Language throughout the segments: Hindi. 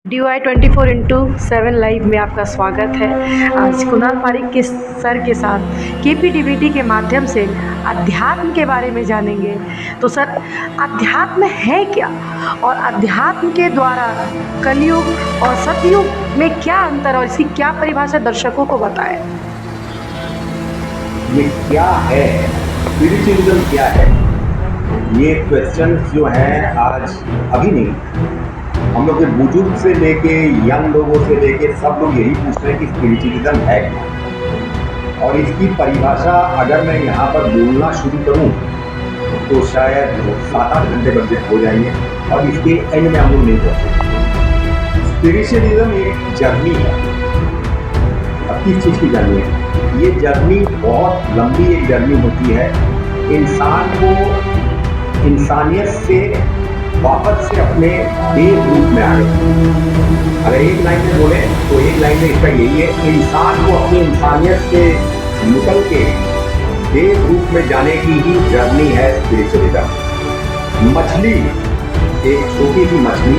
DY24x7 लाइव में आपका स्वागत है। आज कुणाल पारिक के सर के साथ KPDBT के माध्यम से अध्यात्म के बारे में जानेंगे। तो सर, अध्यात्म है क्या और अध्यात्म के द्वारा कलयुग और सतयुग में क्या अंतर और इसकी क्या परिभाषा दर्शकों को बताएं। ये क्या है, स्पिरिचुअलिज्म क्या है, ये क्वेश्चन जो है आज अभी नहीं, हम लोग के बुजुर्ग से लेके यंग लोगों से लेके सब लोग यही पूछ रहे हैं कि स्पिरिचुअलिज्म है क्या। और इसकी परिभाषा अगर मैं यहाँ पर बोलना शुरू करूँ तो शायद 7-8 घंटे बच्चे हो जाएंगे और इसके एंड में हम लोग नहीं पहुँचे। स्पिरिचुअलिज्म एक जर्नी है। अब किस चीज़ की जर्नी है? ये जर्नी बहुत लंबी एक जर्नी होती है। इंसान को इंसानियत से वापस से अपने देव रूप में आने। अगर एक लाइन में बोले तो एक लाइन में इसका यही है, इंसान को अपनी इंसानियत से निकल के देव रूप में जाने की ही जर्नी है स्पिरिचुअलिज्म। मछली, एक छोटी सी मछली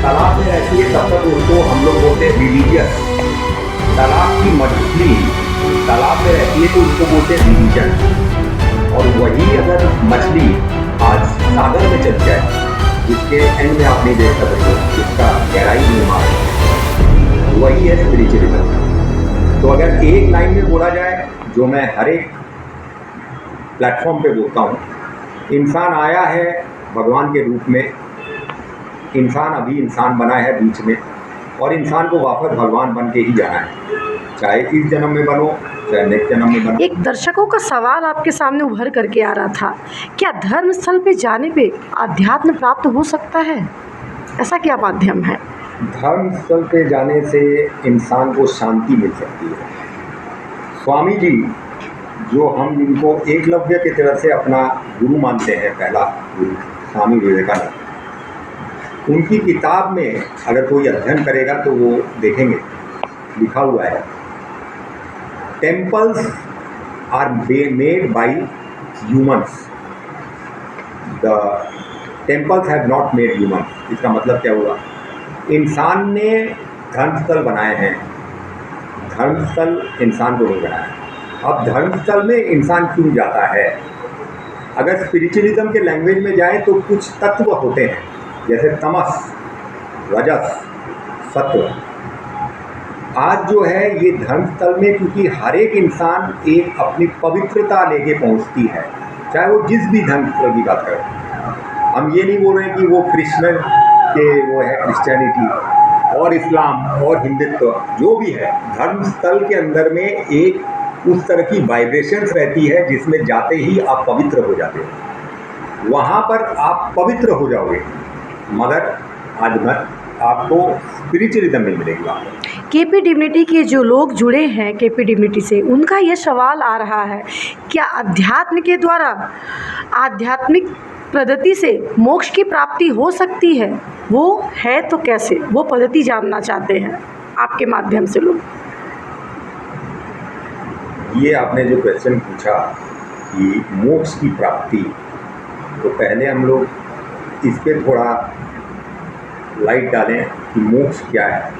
तालाब में रहती है, तब तक उसको हम लोग बोलते हैं रिलीजियस। तालाब की मछली तालाब में रहती है तो उसको बोलते हैं रिलीजन। और वही अगर मछली आज सागर में चल जाए, जिसके एंड में आप नहीं देख सकते, जिसका गहराई नहीं मालूम, वही है स्पिरिचुअलिज्म। तो अगर एक लाइन में बोला जाए, जो मैं हर एक प्लेटफॉर्म पे बोलता हूँ, इंसान आया है भगवान के रूप में, इंसान अभी इंसान बना है बीच में, और इंसान को वापस भगवान बन के ही जाना है, चाहे इस जन्म में बनो चाहे नेक्स्ट जन्म में बनो। एक दर्शकों का सवाल आपके सामने उभर करके आ रहा था, क्या धर्म स्थल पे जाने पे अध्यात्म प्राप्त हो सकता है? ऐसा क्या माध्यम है? धर्म स्थल पे जाने से इंसान को शांति मिल सकती है। स्वामी जी, जो हम जिनको एकलव्य की तरह से अपना गुरु मानते हैं, पहला गुरु स्वामी विवेकानंद, उनकी किताब में अगर कोई अध्ययन करेगा तो वो देखेंगे लिखा हुआ है, temples are made by humans, the temples have not made humans. इसका मतलब क्या हुआ? इंसान ने धर्मस्थल बनाए हैं, धर्मस्थल इंसान को नहीं बनाया। अब धर्मस्थल में इंसान क्यों जाता है? अगर स्पिरिचुअलिज्म के लैंग्वेज में जाए तो कुछ तत्व होते हैं, जैसे तमस, रजस, सत्व। आज जो है ये धर्मस्थल में, क्योंकि हर एक इंसान एक अपनी पवित्रता लेके पहुंचती है, चाहे वो जिस भी धर्मस्थल की बात करें। हम ये नहीं बोल रहे कि वो कृष्ण के वो है क्रिश्चियनिटी और इस्लाम और हिंदुत्व, जो भी है, धर्मस्थल के अंदर में एक उस तरह की वाइब्रेशंस रहती है जिसमें जाते ही आप पवित्र हो जाते हो। वहाँ पर आप पवित्र हो जाओगे, मगर आज मत आपको स्पिरिचुअलिज्म नहीं मिलेगी। KPDBT के जो लोग जुड़े हैं KPDBT से, उनका ये सवाल आ रहा है, क्या अध्यात्म के द्वारा आध्यात्मिक पद्धति से मोक्ष की प्राप्ति हो सकती है? वो है तो कैसे? वो पद्धति जानना चाहते हैं आपके माध्यम से लोग। ये आपने जो क्वेश्चन पूछा कि मोक्ष की प्राप्ति, तो पहले हम लोग इस पे थोड़ा लाइट डालें कि मोक्ष क्या है।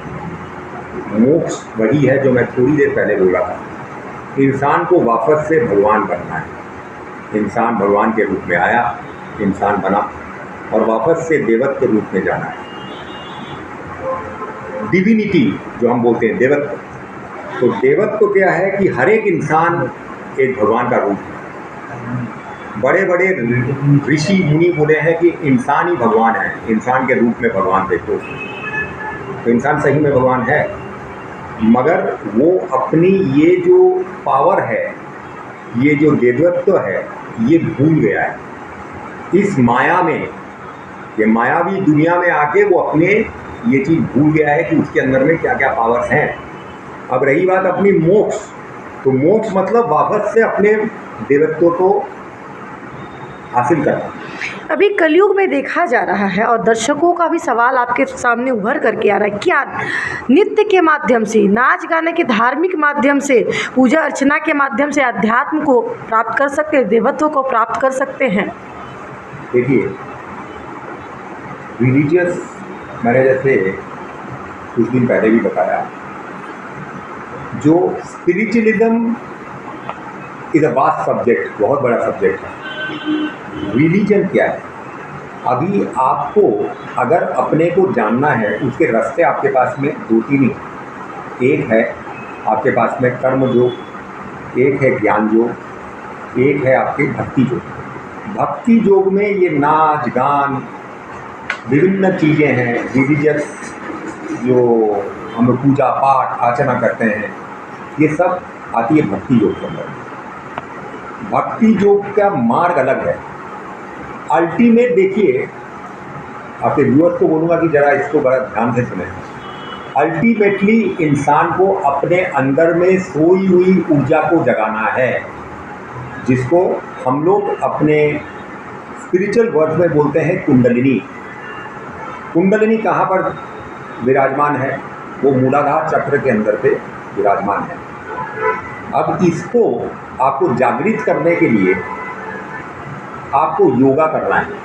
मोक्ष वही है जो मैं थोड़ी देर पहले बोला था, इंसान को वापस से भगवान बनना है। इंसान भगवान के रूप में आया, इंसान बना और वापस से देवत्व के रूप में जाना है। डिविनिटी जो हम बोलते हैं, देवत्व, तो देवत्व क्या है कि हर एक इंसान एक भगवान का रूप है। बड़े बड़े ऋषि मुनि बोले हैं कि इंसान ही भगवान है, इंसान के रूप में भगवान देखो। तो इंसान सही में भगवान है, मगर वो अपनी ये जो पावर है, ये जो देवत्व है, ये भूल गया है इस माया में। ये मायावी दुनिया में आके वो अपने ये चीज़ भूल गया है कि उसके अंदर में क्या क्या पावर्स हैं। अब रही बात अपनी मोक्ष, तो मोक्ष मतलब वापस से अपने देवत्व को हासिल करना। अभी कलयुग में देखा जा रहा है और दर्शकों का भी सवाल आपके सामने उभर करके आ रहा है, क्या नृत्य के माध्यम से, नाच गाने के धार्मिक माध्यम से, पूजा अर्चना के माध्यम से अध्यात्म को प्राप्त कर सकते हैं, देवत्व को प्राप्त कर सकते हैं? देखिए, रिलीजियस मैंने जैसे कुछ दिन पहले भी बताया, जो spiritualism is a vast subject, बहुत बड़ा सब्जेक्ट है। रिलीजन क्या है? अभी आपको अगर अपने को जानना है, उसके रास्ते आपके पास में 2-3 ही। एक है आपके पास में कर्म योग, एक है ज्ञान योग, एक है आपके भक्ति योग। भक्ति योग में ये नाच गान विभिन्न चीज़ें हैं, रिलीजियस जो हम लोग पूजा पाठ अर्चना करते हैं, ये सब आती है भक्ति योग के अंदर। भक्ति योग का मार्ग अलग है। अल्टीमेट देखिए, आपके व्यूअर्स को बोलूँगा कि ज़रा इसको बड़ा ध्यान से सुनें। अल्टीमेटली इंसान को अपने अंदर में सोई हुई ऊर्जा को जगाना है, जिसको हम लोग अपने स्पिरिचुअल वर्ड में बोलते हैं कुंडलिनी। कुंडलिनी कहाँ पर विराजमान है? वो मूलाधार चक्र के अंदर पे विराजमान है। अब इसको आपको जागृत करने के लिए आपको योगा करना है।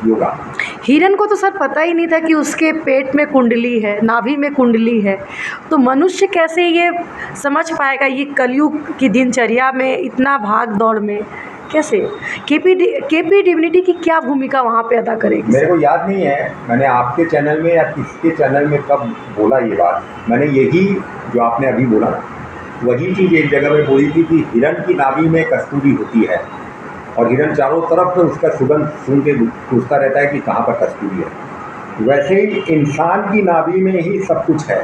योगा, हिरन को तो सर पता ही नहीं था कि उसके पेट में कुंडली है, नाभि में कुंडली है। तो मनुष्य कैसे ये समझ पाएगा, ये कलयुग की दिनचर्या में इतना भाग दौड़ में कैसे? केपी डिविनिटी की क्या भूमिका वहाँ पे अदा करेगी? मेरे को याद नहीं है मैंने आपके चैनल में या किसके चैनल में कब बोला ये बात। मैंने यही जो आपने अभी बोला ना, वही चीज़ एक जगह में बोली थी कि हिरन की नाभि में कस्तूरी होती है, और हिरन चारों तरफ में उसका सुगंध सूंघ के पूछता रहता है कि कहाँ पर कस्तूरी है। वैसे ही इंसान की नाभि में ही सब कुछ है,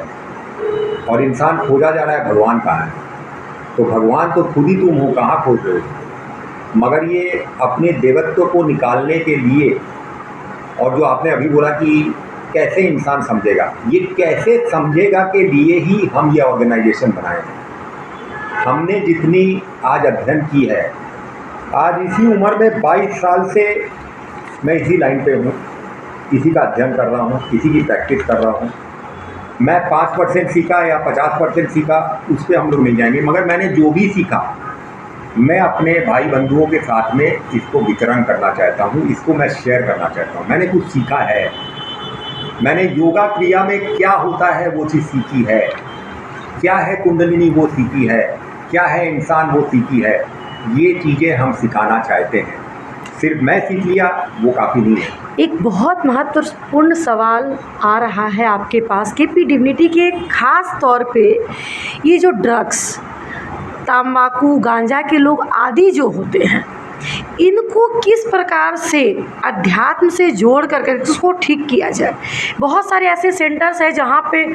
और इंसान खोजा जा रहा है भगवान कहाँ है। तो भगवान तो खुद ही तुम हो, कहाँ खोज रहे हो? मगर ये अपने देवत्व को निकालने के लिए, और जो आपने अभी बोला कि कैसे इंसान समझेगा, ये कैसे समझेगा के लिए ही हम ये ऑर्गेनाइजेशन बनाए हैं। हमने जितनी आज अध्ययन की है, आज इसी उम्र में 22 साल से मैं इसी लाइन पे हूँ, इसी का अध्ययन कर रहा हूँ, इसी की प्रैक्टिस कर रहा हूँ। मैं 5% सीखा या 50% सीखा, उस पर हम लोग नहीं जाएंगे, मगर मैंने जो भी सीखा मैं अपने भाई बंधुओं के साथ में इसको वितरण करना चाहता हूँ, इसको मैं शेयर करना चाहता हूँ। मैंने कुछ सीखा है, मैंने योगा क्रिया में क्या होता है वो चीज़ सीखी है, क्या है कुंडलिनी वो सीखी है, क्या है इंसान वो सीखी है। ये चीज़ें हम सिखाना चाहते हैं। सिर्फ मैं सीख लिया वो काफ़ी नहीं है। एक बहुत महत्वपूर्ण सवाल आ रहा है आपके पास, केपी डिविनिटी के खास तौर पे ये जो ड्रग्स, तम्बाकू, गांजा के लोग आदी जो होते हैं, इनको किस प्रकार से अध्यात्म से जोड़ करके उसको ठीक किया जाए। बहुत सारे ऐसे सेंटर्स हैं जहाँ पे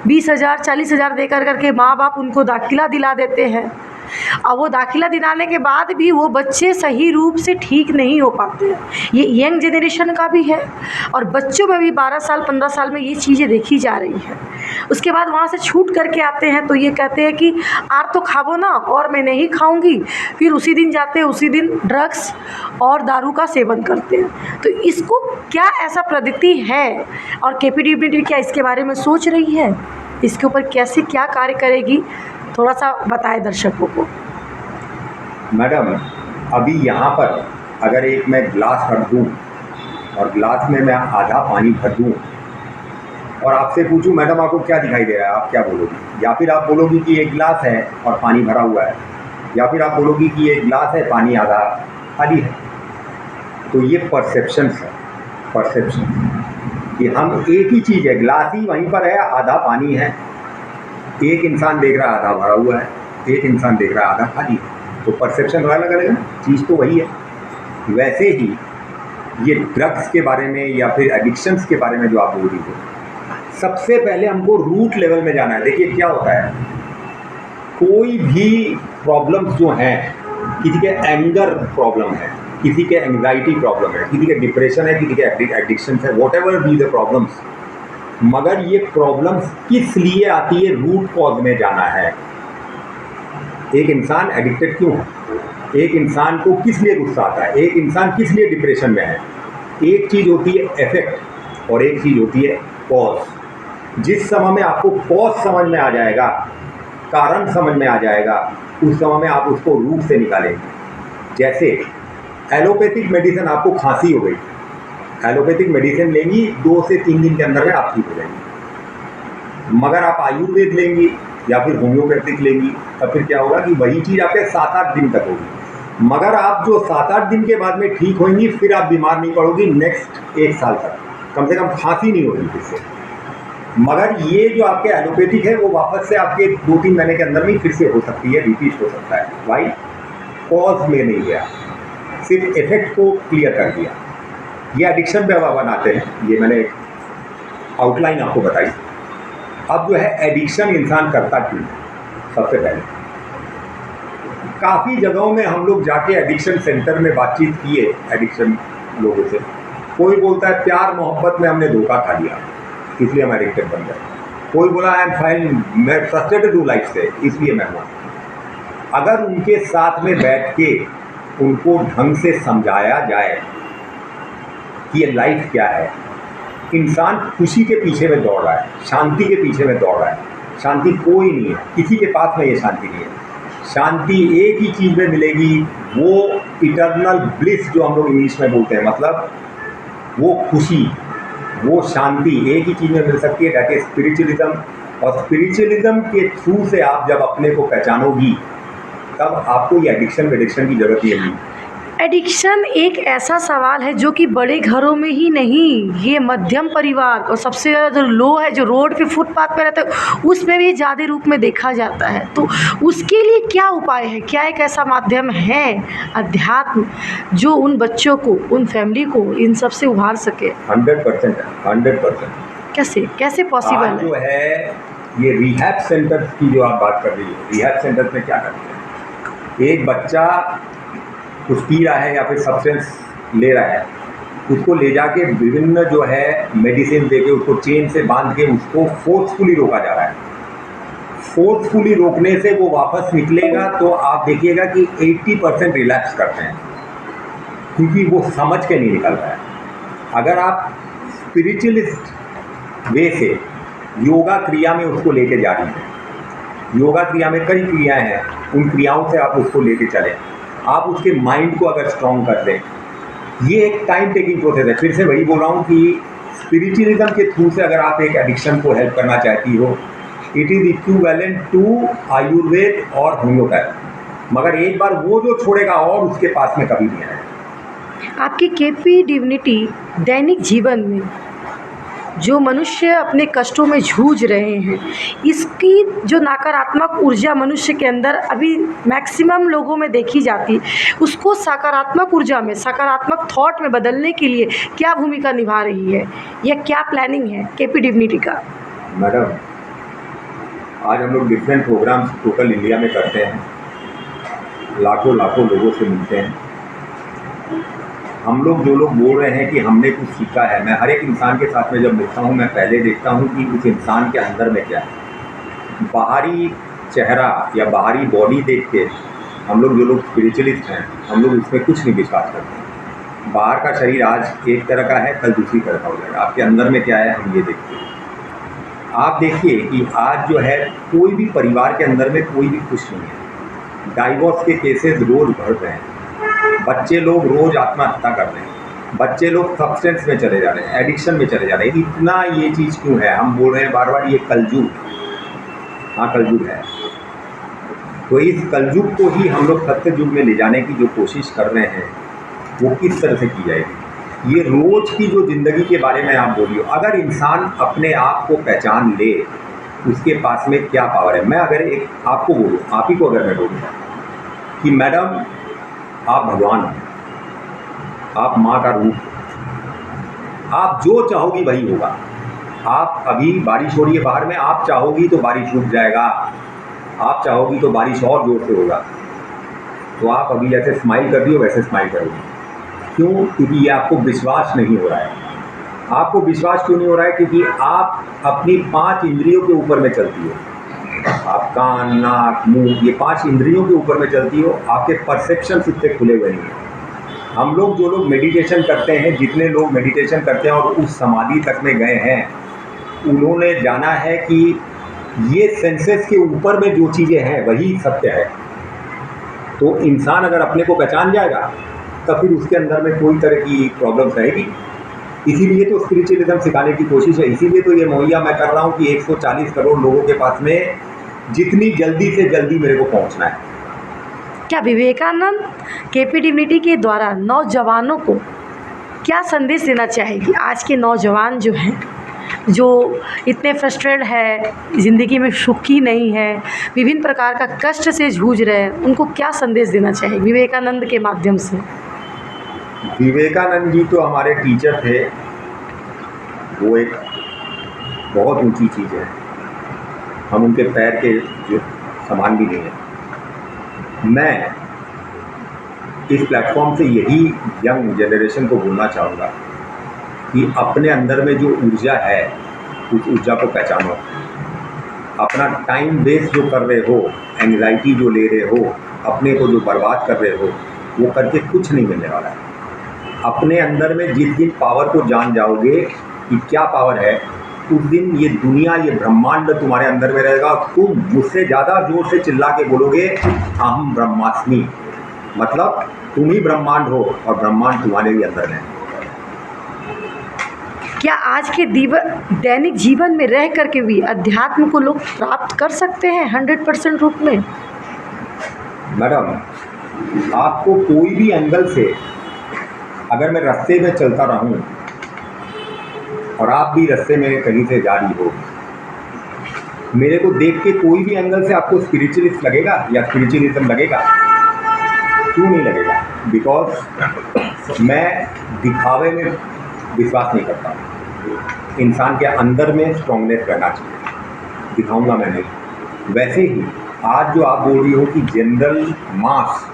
20,000 40,000 दे करके माँ बाप उनको दाखिला दिला देते हैं, और वो दाखिला दिलाने के बाद भी वो बच्चे सही रूप से ठीक नहीं हो पाते हैं। ये यंग जनरेशन का भी है, और बच्चों में भी 12 साल 15 साल में ये चीज़ें देखी जा रही हैं। उसके बाद वहाँ से छूट करके आते हैं तो ये कहते हैं कि आर तो खाबो ना, और मैं नहीं खाऊंगी। फिर उसी दिन जाते हैं, उसी दिन ड्रग्स और दारू का सेवन करते हैं। तो इसको क्या ऐसा पद्धति है, और केपी डिविनिटी क्या इसके बारे में सोच रही है, इसके ऊपर कैसे क्या कार्य करेगी, थोड़ा सा बताए दर्शकों को। मैडम, अभी यहाँ पर अगर एक मैं गिलास रख दूँ और गिलास में मैं आधा पानी भर दूँ और आपसे पूछूं मैडम आपको क्या दिखाई दे रहा है, आप क्या बोलोगी? या फिर आप बोलोगी कि एक गिलास है और पानी भरा हुआ है, या फिर आप बोलोगी कि एक गिलास है, पानी आधा खाली है। तो ये परसेप्शंस है, परसेप्शन कि हम एक ही चीज़ है, गिलास ही वहीं पर है, आधा पानी है। एक इंसान देख रहा है आधा भरा हुआ है, एक इंसान देख रहा है आधा खाली है। तो परसेप्शन अलग अलग है, चीज़ तो वही है। वैसे ही ये ड्रग्स के बारे में या फिर एडिक्शंस के बारे में जो आप बोल रही हो, सबसे पहले हमको रूट लेवल में जाना है। देखिए क्या होता है, कोई भी प्रॉब्लम्स जो हैं, किसी के एंगर प्रॉब्लम है, किसी के एंग्जाइटी प्रॉब्लम है, किसी के डिप्रेशन है, किसी के एडिक्शन है, what ever be the problems, मगर ये प्रॉब्लम्स किस लिए आती है, रूट कॉज में जाना है। एक इंसान एडिक्टेड क्यों है, एक इंसान को किस लिए गुस्सा आता है, एक इंसान किस लिए डिप्रेशन में है। एक चीज़ होती है इफेक्ट और एक चीज़ होती है कॉज। जिस समय में आपको कॉज समझ में आ जाएगा, कारण समझ में आ जाएगा, उस समय में आप उसको रूट से निकालेंगे। जैसे एलोपैथिक मेडिसिन, आपको खांसी हो गई, एलोपैथिक मेडिसिन लेंगी, 2 से 3 दिन के अंदर में आप ठीक हो जाएंगी। मगर आप आयुर्वेद लेंगी या फिर होम्योपैथिक लेंगी, तब फिर क्या होगा कि वही चीज़ आपके 7-8 दिन तक होगी। मगर आप जो 7-8 दिन के बाद में ठीक होंगी, फिर आप बीमार नहीं पड़ोगी नेक्स्ट 1 साल तक, कम से कम खांसी नहीं होगी फिर से। मगर ये जो आपके एलोपैथिक है वो वापस से आपके 2-3 महीने के अंदर में फिर से हो सकती है, रिपीट हो सकता है। वाई? कॉज में नहीं गया, सिर्फ इफेक्ट को क्लियर कर दिया। ये एडिक्शन पे अब बनाते हैं, ये मैंने आउटलाइन आपको बताई। अब जो है एडिक्शन इंसान करता क्यों? सबसे पहले काफ़ी जगहों में हम लोग जाके एडिक्शन सेंटर में बातचीत किए एडिक्शन लोगों से। कोई बोलता है प्यार मोहब्बत में हमने धोखा खा लिया इसलिए हम एडिक्टेड बन गए। कोई बोला आई एम फाइन, मैं फ्रस्ट्रेटेड हूँ लाइफ से इसलिए मैं हुआ। अगर उनके साथ में बैठ के उनको ढंग से समझाया जाए कि ये लाइफ क्या है, इंसान खुशी के पीछे में दौड़ रहा है, शांति के पीछे में दौड़ रहा है। शांति कोई नहीं है, किसी के पास में ये शांति नहीं है। शांति एक ही चीज़ में मिलेगी, वो इटर्नल ब्लिस जो हम लोग इंग्लिश में बोलते हैं, मतलब वो खुशी, वो शांति एक ही चीज़ में मिल सकती है, दैट इज स्पिरिचुअलिज्म। और स्पिरिचुअलिज्म के थ्रू से आप जब अपने को पहचानोगी तब आपको ये एडिक्शन की ज़रूरत नहीं है। एडिक्शन एक ऐसा सवाल है जो कि बड़े घरों में ही नहीं, ये मध्यम परिवार और सबसे ज़्यादा जो लो है, जो रोड पे फुटपाथ पे रहता है, उसमें भी ज़्यादा रूप में देखा जाता है। तो उसके लिए क्या उपाय है? क्या एक ऐसा माध्यम है अध्यात्म जो उन बच्चों को, उन फैमिली को इन सब से उभार सके? 100% है, 100%। कैसे पॉसिबल आज जो है ये रिहैब सेंटर्स की जो आप बात कर रही हो, रिहैब सेंटर्स में क्या करते हैं, एक बच्चा कुछ पी रहा है या फिर सब्सटेंस ले रहा है, उसको ले जाके विभिन्न जो है मेडिसिन देके उसको चेन से बांध के उसको फोर्सफुली रोका जा रहा है। फोर्सफुली रोकने से वो वापस निकलेगा तो आप देखिएगा कि 80% रिलैप्स करते हैं, क्योंकि वो समझ के नहीं निकल रहा है। अगर आप स्पिरिचुअलिस्ट वे से योगा क्रिया में उसको लेके जा रही हैं, योगा क्रिया में कई क्रियाएं हैं, उन क्रियाओं से आप उसको लेके चलें, आप उसके माइंड को अगर स्ट्रॉन्ग कर दें, ये एक टाइम टेकिंग प्रोसेस है। फिर से वही बोल रहा हूँ कि स्पिरिचुअलिज्म के थ्रू से अगर आप एक एडिक्शन को हेल्प करना चाहती हो, it is equivalent to ayurveda और होम्योपैथ। मगर एक बार वो जो छोड़ेगा और उसके पास में कभी नहीं आएगा। आपकी केपी डिविनिटी दैनिक जीवन में जो मनुष्य अपने कष्टों में जूझ रहे हैं, इसकी जो नकारात्मक ऊर्जा मनुष्य के अंदर अभी मैक्सिमम लोगों में देखी जाती, उसको सकारात्मक ऊर्जा में, सकारात्मक थॉट में बदलने के लिए क्या भूमिका निभा रही है या क्या प्लानिंग है केपी डिविनिटी का? मैडम, आज हम लोग डिफरेंट प्रोग्राम्स टोटल इंडिया में करते हैं, लाखों लोगों से मिलते हैं। हम लोग जो लोग बोल रहे हैं कि हमने कुछ सीखा है, मैं हर एक इंसान के साथ में जब मिलता हूँ, मैं पहले देखता हूँ कि उस इंसान के अंदर में क्या है। बाहरी चेहरा या बाहरी बॉडी देख के हम लोग जो लोग स्पिरिचुअलिस्ट हैं, हम लोग उसमें कुछ नहीं विश्वास करते। बाहर का शरीर आज एक तरह का है, कल दूसरी तरह का हो जाएगा। आपके अंदर में क्या है, हम ये देखते हैं। आप देखिए कि आज जो है कोई भी परिवार के अंदर में कोई भी खुश नहीं है। डाइवोर्स के केसेस रोज बढ़ रहे हैं, बच्चे लोग रोज आत्महत्या कर रहे हैं, बच्चे लोग सब्सटेंस में चले जा रहे हैं, एडिक्शन में चले जा रहे हैं। इतना ये चीज़ क्यों है? हम बोल रहे हैं बार बार ये कलयुग, हाँ कलयुग है। तो इस कलयुग को ही हम लोग सत्य युग में ले जाने की जो कोशिश कर रहे हैं, वो किस तरह से की जाएगी? ये रोज की जो ज़िंदगी के बारे में आप बोलिए, अगर इंसान अपने आप को पहचान ले, उसके पास में क्या पावर है। मैं अगर एक आपको बोलूँ, आप ही को अगर मैं बोलूँ कि मैडम आप भगवान हैं, आप माँ का रूप, आप जो चाहोगी वही होगा। आप अभी बारिश हो रही है बाहर में, आप चाहोगी तो बारिश रुक जाएगा, आप चाहोगी तो बारिश और जोर से होगा। तो आप अभी जैसे स्माइल कर रही हो वैसे स्माइल करोगी। क्यों? क्योंकि ये आपको विश्वास नहीं हो रहा है। आपको विश्वास क्यों नहीं हो रहा है? क्योंकि आप अपनी 5 इंद्रियों के ऊपर में चलती हो। आप कान, नाक, मुंह, ये 5 इंद्रियों के ऊपर में चलती हो। आपके परसेप्शन इतने खुले हुए नहीं हैं। हम लोग जो लोग मेडिटेशन करते हैं, जितने लोग मेडिटेशन करते हैं और उस समाधि तक में गए हैं, उन्होंने जाना है कि ये सेंसेस के ऊपर में जो चीज़ें हैं वही सत्य है। तो इंसान अगर अपने को पहचान जाएगा तब फिर उसके अंदर में कोई तरह की प्रॉब्लम्स रहेगी। इसीलिए तो स्पिरिचुअलिज्म सिखाने की कोशिश है, इसीलिए तो ये मुहैया मैं कर रहा हूँ कि 140 करोड़ लोगों के पास में जितनी जल्दी से जल्दी मेरे को पहुँचना है। क्या विवेकानंद केपी डिविनिटी के द्वारा नौजवानों को क्या संदेश देना चाहेगी? आज के नौजवान जो हैं, जो इतने फ्रस्ट्रेटेड है, ज़िंदगी में सुखी नहीं है, विभिन्न प्रकार का कष्ट से जूझ रहे हैं, उनको क्या संदेश देना चाहेगी विवेकानंद के माध्यम से? विवेकानंद जी तो हमारे टीचर थे, वो एक बहुत ऊंची चीज़ है, हम उनके पैर के जो समान भी नहीं है। मैं इस प्लेटफॉर्म से यही यंग जनरेशन को बोलना चाहूँगा कि अपने अंदर में जो ऊर्जा है उस ऊर्जा को पहचानो। अपना टाइम वेस्ट जो कर रहे हो, एंग्जाइटी जो ले रहे हो, अपने को जो बर्बाद कर रहे हो, वो करके कुछ नहीं मिलने वाला है। अपने अंदर में जिस दिन पावर को जान जाओगे कि क्या पावर है, उस दिन ये दुनिया, ये ब्रह्मांड तुम्हारे अंदर में रहेगा। तुम मुझसे ज़्यादा जोर से चिल्ला के बोलोगे अहम ब्रह्मास्मि, मतलब तुम ही ब्रह्मांड हो और ब्रह्मांड तुम्हारे ही अंदर है। क्या आज के दैनिक जीवन में रह करके भी अध्यात्म को लोग प्राप्त कर सकते हैं 100% रूप में? मैडम, आपको कोई भी एंगल से, अगर मैं रास्ते में चलता रहूं और आप भी रास्ते में कहीं से जा रही हो, मेरे को देख के कोई भी एंगल से आपको स्पिरिचुअलिस्ट लगेगा या स्पिरिचुअलिज्म लगेगा? क्यों नहीं लगेगा? बिकॉज मैं दिखावे में विश्वास नहीं करता। इंसान के अंदर में स्ट्रॉन्गनेस रहना चाहिए, दिखाऊंगा मैं नहीं। वैसे ही आज जो आप बोल रही हो कि जनरल मास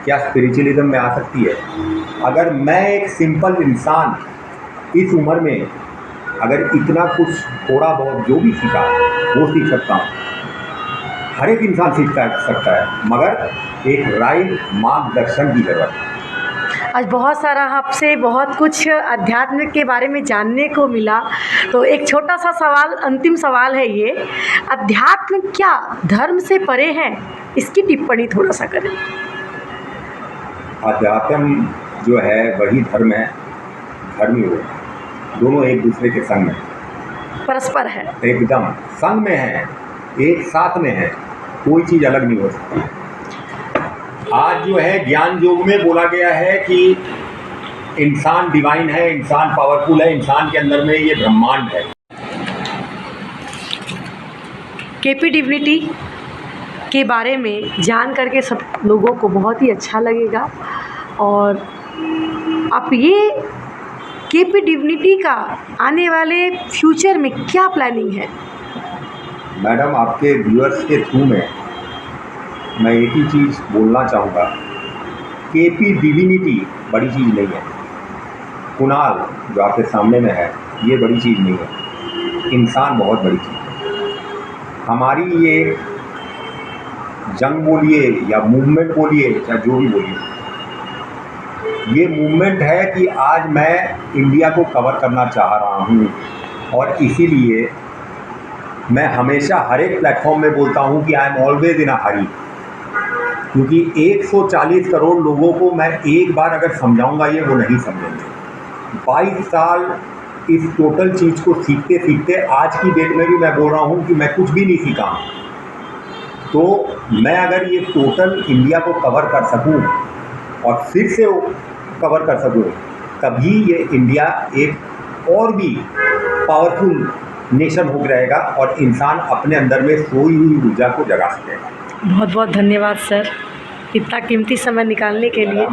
क्या स्पिरिचुअलिज्म में आ सकती है, अगर मैं एक सिंपल इंसान इस उम्र में अगर इतना कुछ थोड़ा बहुत जो भी सीखा वो सीख सकता हूँ, हर एक इंसान सीख सकता है, मगर एक राइट मार्गदर्शन की ज़रूरत है। आज बहुत सारा आपसे बहुत कुछ अध्यात्म के बारे में जानने को मिला, तो एक छोटा सा सवाल, अंतिम सवाल है ये, अध्यात्म क्या धर्म से परे है? इसकी टिप्पणी थोड़ा सा करें। अध्यात्म जो है वही धर्म है, धर्म ही हो, दोनों एक दूसरे के संग में, परस्पर है, एकदम संग में है, एक साथ में है, कोई चीज़ अलग नहीं हो सकती। आज जो है ज्ञान योग में बोला गया है कि इंसान डिवाइन है, इंसान पावरफुल है, इंसान के अंदर में ये ब्रह्मांड है। केपी डिविनिटी के बारे में जान करके सब लोगों को बहुत ही अच्छा लगेगा। और आप ये केपी डिविनिटी का आने वाले फ्यूचर में क्या प्लानिंग है? मैडम, आपके व्यूअर्स के थ्रू में मैं एक ही चीज़ बोलना चाहूँगा, केपी डिविनिटी बड़ी चीज़ नहीं है। कुणाल जो आपके सामने में है ये बड़ी चीज़ नहीं है, इंसान बहुत बड़ी चीज़ है। हमारी ये जंग बोलिए या मूवमेंट बोलिए या जो भी बोलिए, ये मूवमेंट है कि आज मैं इंडिया को कवर करना चाह रहा हूँ, और इसीलिए मैं हमेशा हर एक प्लेटफॉर्म में बोलता हूँ कि आई एम ऑलवेज इन अ हरी, क्योंकि 140 करोड़ लोगों को मैं एक बार अगर समझाऊंगा ये वो नहीं समझेंगे। 22 साल इस टोटल चीज़ को सीखते सीखते आज की डेट में भी मैं बोल रहा हूँ कि मैं कुछ भी नहीं सीखा। तो मैं अगर ये टोटल इंडिया को कवर कर सकूँ और फिर से कवर कर सकूँ, तभी ये इंडिया एक और भी पावरफुल नेशन हो रहेगा और इंसान अपने अंदर में सोई हुई ऊर्जा को जगा सकेगा। बहुत बहुत धन्यवाद सर, इतना कीमती समय निकालने के लिए।